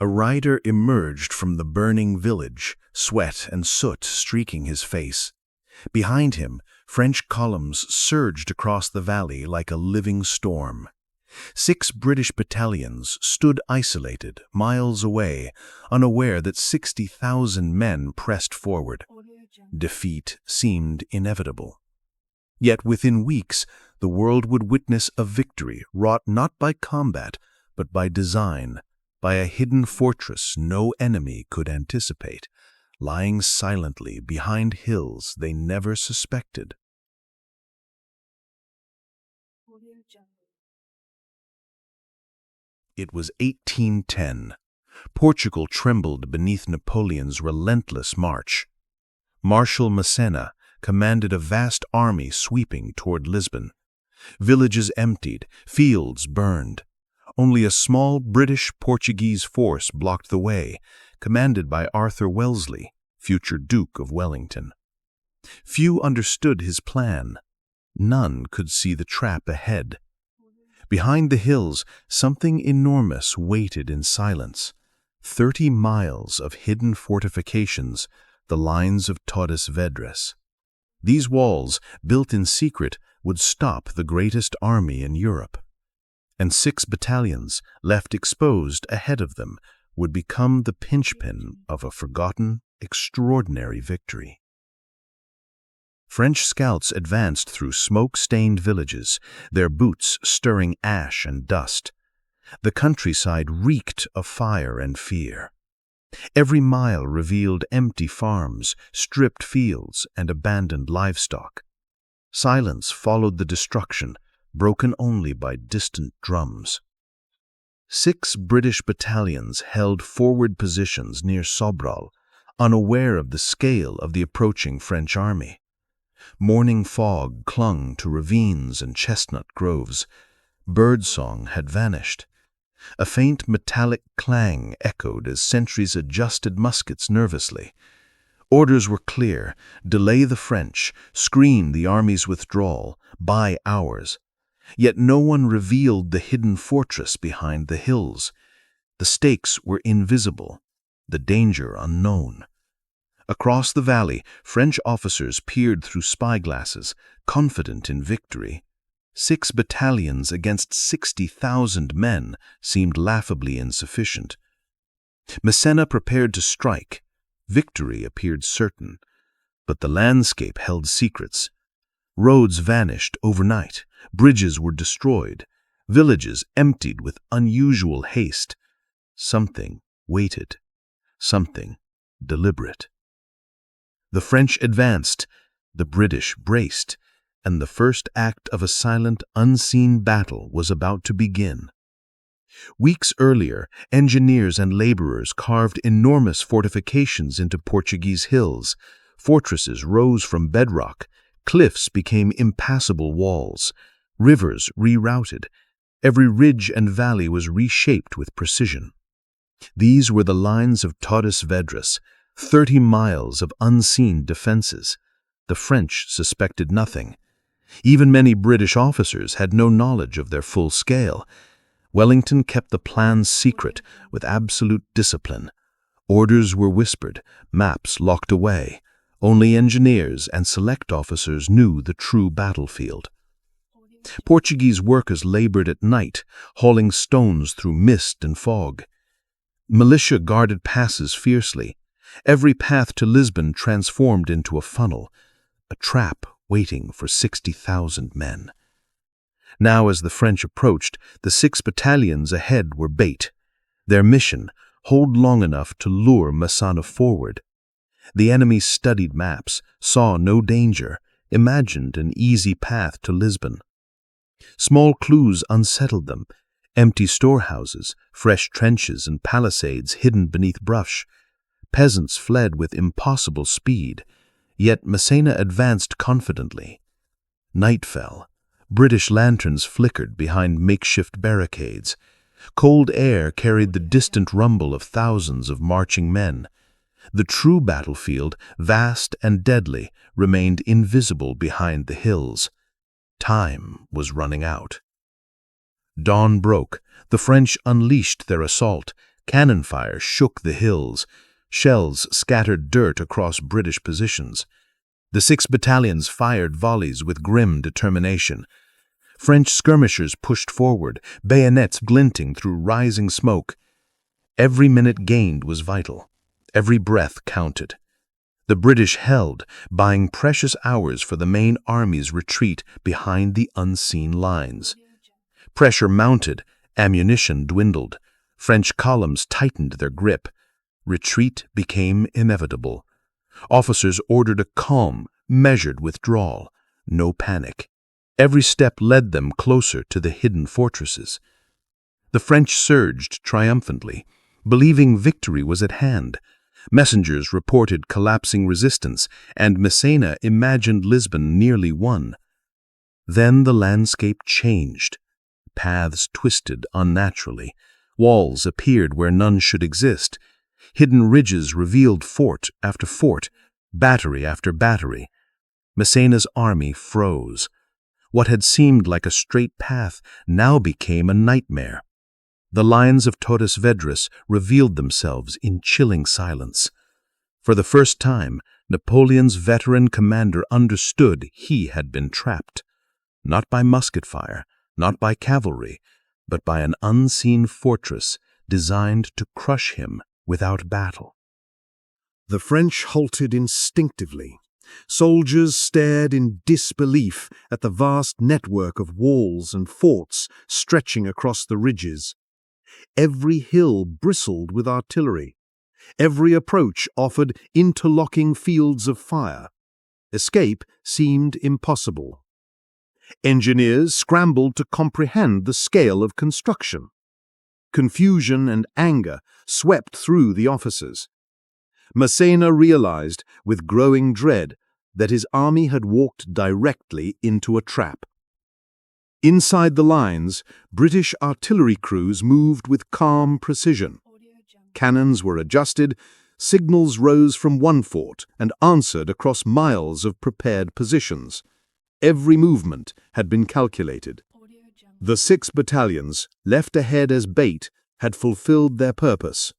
A rider emerged from the burning village, sweat and soot streaking his face. Behind him, French columns surged across the valley like a living storm. 6 British battalions stood isolated, miles away, unaware that 60,000 men pressed forward. Defeat seemed inevitable. Yet within weeks, the world would witness a victory wrought not by combat, but by design, by a hidden fortress no enemy could anticipate, lying silently behind hills they never suspected. It was 1810. Portugal trembled beneath Napoleon's relentless march. Marshal Massena commanded a vast army sweeping toward Lisbon. Villages emptied, fields burned. Only a small British-Portuguese force blocked the way, commanded by Arthur Wellesley, future Duke of Wellington. Few understood his plan. None could see the trap ahead. Behind the hills, something enormous waited in silence. 30 miles of hidden fortifications, the lines of Torres Vedras. These walls, built in secret, would stop the greatest army in Europe. And 6 battalions, left exposed ahead of them, would become the pinchpin of a forgotten, extraordinary victory. French scouts advanced through smoke-stained villages, their boots stirring ash and dust. The countryside reeked of fire and fear. Every mile revealed empty farms, stripped fields, and abandoned livestock. Silence followed the destruction, broken only by distant drums. 6 British battalions held forward positions near Sobral, unaware of the scale of the approaching French army. Morning fog clung to ravines and chestnut groves. Birdsong had vanished. A faint metallic clang echoed as sentries adjusted muskets nervously. Orders were clear: delay the French, screen the army's withdrawal, buy hours. Yet no one revealed the hidden fortress behind the hills. The stakes were invisible, the danger unknown. Across the valley, French officers peered through spyglasses, confident in victory. 6 battalions against 60,000 men seemed laughably insufficient. Massena prepared to strike. Victory appeared certain, but the landscape held secrets. Roads vanished overnight, bridges were destroyed, villages emptied with unusual haste. Something waited, something deliberate. The French advanced, the British braced, and the first act of a silent, unseen battle was about to begin. Weeks earlier, engineers and laborers carved enormous fortifications into Portuguese hills. Fortresses rose from bedrock, cliffs became impassable walls, rivers rerouted. Every ridge and valley was reshaped with precision. These were the lines of Torres Vedras, 30 miles of unseen defenses. The French suspected nothing. Even many British officers had no knowledge of their full scale. Wellington kept the plans secret with absolute discipline. Orders were whispered, maps locked away. Only engineers and select officers knew the true battlefield. Portuguese workers labored at night, hauling stones through mist and fog. Militia guarded passes fiercely. Every path to Lisbon transformed into a funnel, a trap waiting for 60,000 men. Now, as the French approached, the 6 battalions ahead were bait. Their mission: hold long enough to lure Massena forward. The enemy studied maps, saw no danger, imagined an easy path to Lisbon. Small clues unsettled them: empty storehouses, fresh trenches and palisades hidden beneath brush. Peasants fled with impossible speed, yet Massena advanced confidently. Night fell. British lanterns flickered behind makeshift barricades. Cold air carried the distant rumble of thousands of marching men. The true battlefield, vast and deadly, remained invisible behind the hills. Time was running out. Dawn broke. The French unleashed their assault. Cannon fire shook the hills. Shells scattered dirt across British positions. The 6 battalions fired volleys with grim determination. French skirmishers pushed forward, bayonets glinting through rising smoke. Every minute gained was vital. Every breath counted. The British held, buying precious hours for the main army's retreat behind the unseen lines. Pressure mounted, ammunition dwindled. French columns tightened their grip. Retreat became inevitable. Officers ordered a calm, measured withdrawal. No panic. Every step led them closer to the hidden fortresses. The French surged triumphantly, believing victory was at hand. Messengers reported collapsing resistance, and Massena imagined Lisbon nearly won. Then the landscape changed. Paths twisted unnaturally. Walls appeared where none should exist. Hidden ridges revealed fort after fort, battery after battery. Massena's army froze. What had seemed like a straight path now became a nightmare. The lines of Torres Vedras revealed themselves in chilling silence. For the first time, Napoleon's veteran commander understood he had been trapped. Not by musket fire, not by cavalry, but by an unseen fortress designed to crush him without battle. The French halted instinctively. Soldiers stared in disbelief at the vast network of walls and forts stretching across the ridges. Every hill bristled with artillery. Every approach offered interlocking fields of fire. Escape seemed impossible. Engineers scrambled to comprehend the scale of construction. Confusion and anger swept through the officers. Massena realized, with growing dread, that his army had walked directly into a trap. Inside the lines, British artillery crews moved with calm precision. Cannons were adjusted, signals rose from one fort and answered across miles of prepared positions. Every movement had been calculated. The 6 battalions, left ahead as bait, had fulfilled their purpose.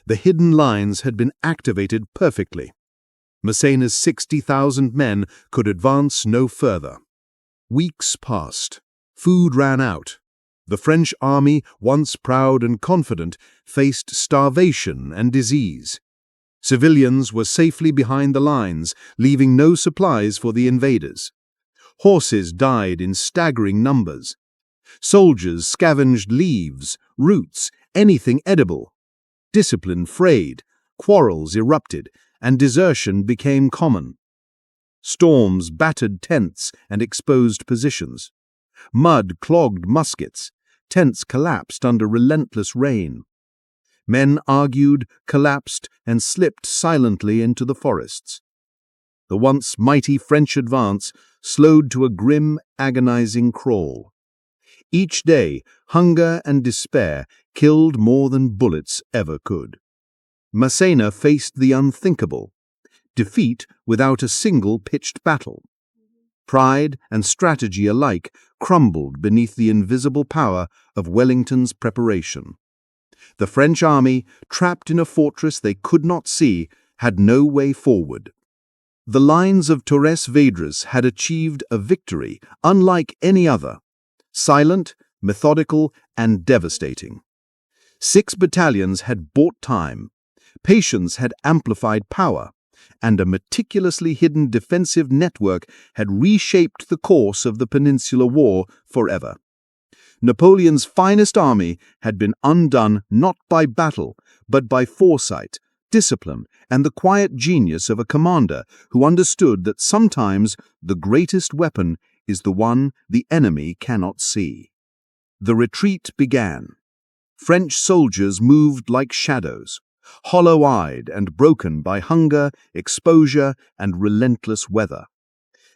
The hidden lines had been activated perfectly. Massena's 60,000 men could advance no further. Weeks passed. Food ran out. The French army, once proud and confident, faced starvation and disease. Civilians were safely behind the lines, leaving no supplies for the invaders. Horses died in staggering numbers. Soldiers scavenged leaves, roots, anything edible. Discipline frayed, quarrels erupted, and desertion became common. Storms battered tents and exposed positions. Mud clogged muskets. Tents collapsed under relentless rain. Men argued, collapsed, and slipped silently into the forests. The once mighty French advance slowed to a grim, agonizing crawl. Each day, hunger and despair killed more than bullets ever could. Massena faced the unthinkable, defeat without a single pitched battle. Pride and strategy alike crumbled beneath the invisible power of Wellington's preparation. The French army, trapped in a fortress they could not see, had no way forward. The lines of Torres Vedras had achieved a victory unlike any other, silent, methodical, and devastating. 6 battalions had bought time, patience had amplified power, and a meticulously hidden defensive network had reshaped the course of the Peninsular War forever. Napoleon's finest army had been undone not by battle, but by foresight, discipline, and the quiet genius of a commander who understood that sometimes the greatest weapon is the one the enemy cannot see. The retreat began. French soldiers moved like shadows, hollow-eyed and broken by hunger, exposure, and relentless weather.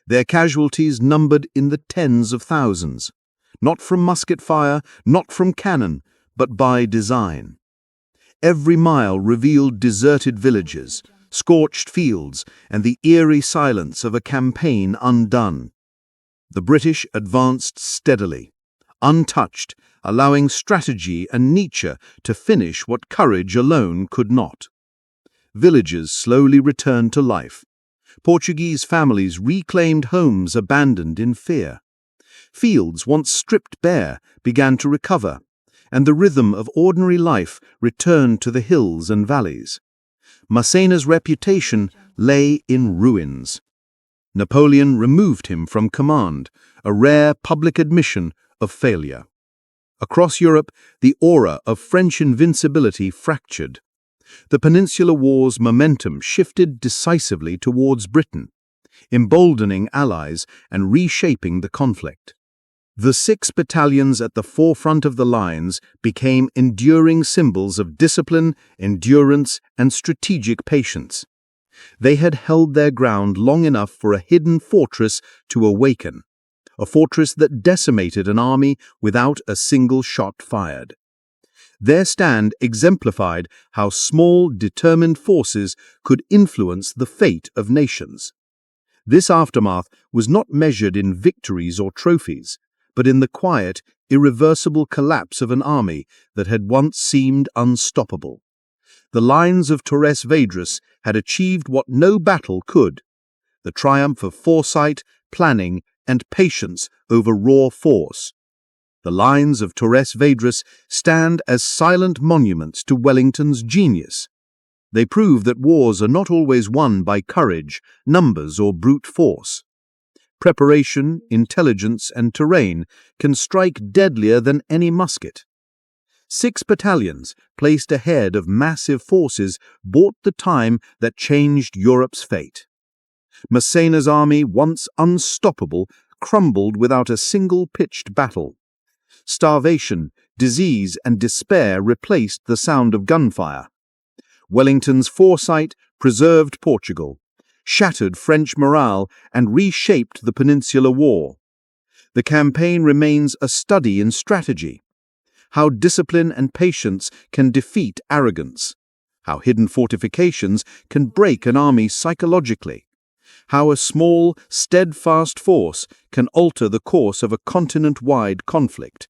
Their casualties numbered in the tens of thousands, not from musket fire, not from cannon, but by design. Every mile revealed deserted villages, scorched fields, and the eerie silence of a campaign undone. The British advanced steadily, untouched, allowing strategy and nature to finish what courage alone could not. Villages slowly returned to life. Portuguese families reclaimed homes abandoned in fear. Fields once stripped bare began to recover, and the rhythm of ordinary life returned to the hills and valleys. Massena's reputation lay in ruins. Napoleon removed him from command, a rare public admission of failure. Across Europe, the aura of French invincibility fractured. The Peninsular War's momentum shifted decisively towards Britain, emboldening allies and reshaping the conflict. The 6 battalions at the forefront of the lines became enduring symbols of discipline, endurance, and strategic patience. They had held their ground long enough for a hidden fortress to awaken, a fortress that decimated an army without a single shot fired. Their stand exemplified how small, determined forces could influence the fate of nations. This aftermath was not measured in victories or trophies, but in the quiet, irreversible collapse of an army that had once seemed unstoppable. The lines of Torres Vedras had achieved what no battle could: the triumph of foresight, planning, and patience over raw force. The lines of Torres Vedras stand as silent monuments to Wellington's genius. They prove that wars are not always won by courage, numbers, or brute force. Preparation, intelligence, and terrain can strike deadlier than any musket. 6 battalions, placed ahead of massive forces, bought the time that changed Europe's fate. Massena's army, once unstoppable, crumbled without a single pitched battle. Starvation, disease, and despair replaced the sound of gunfire. Wellington's foresight preserved Portugal, shattered French morale, and reshaped the Peninsular War. The campaign remains a study in strategy: how discipline and patience can defeat arrogance, how hidden fortifications can break an army psychologically, how a small, steadfast force can alter the course of a continent-wide conflict.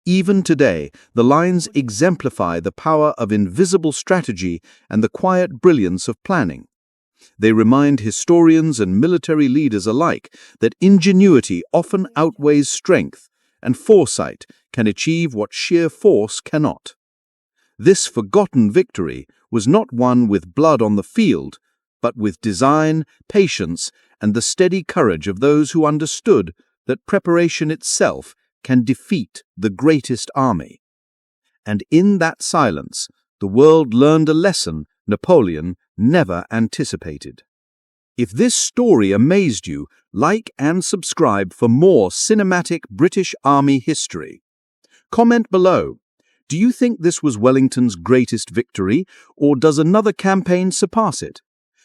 Even today, the lines exemplify the power of invisible strategy and the quiet brilliance of planning. They remind historians and military leaders alike that ingenuity often outweighs strength, and foresight can achieve what sheer force cannot. This forgotten victory was not won with blood on the field, but with design, patience, and the steady courage of those who understood that preparation itself can defeat the greatest army. And in that silence, the world learned a lesson Napoleon never anticipated. If this story amazed you, like and subscribe for more cinematic British Army history. Comment below. Do you think this was Wellington's greatest victory, or does another campaign surpass it?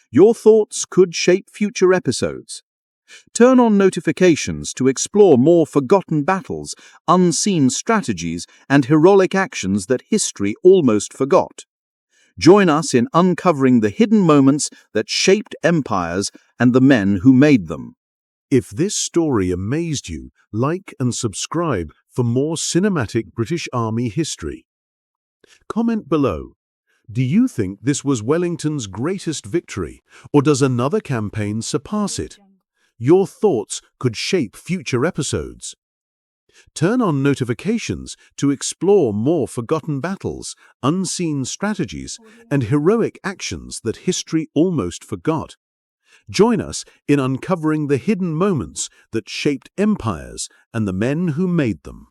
Your thoughts could shape future episodes. Turn on notifications to explore more forgotten battles, unseen strategies, and heroic actions that history almost forgot. Join us in uncovering the hidden moments that shaped empires and the men who made them. If this story amazed you, like and subscribe for more cinematic British Army history. Comment below. Do you think this was Wellington's greatest victory, or does another campaign surpass it? Your thoughts could shape future episodes. Turn on notifications to explore more forgotten battles, unseen strategies, and heroic actions that history almost forgot. Join us in uncovering the hidden moments that shaped empires and the men who made them.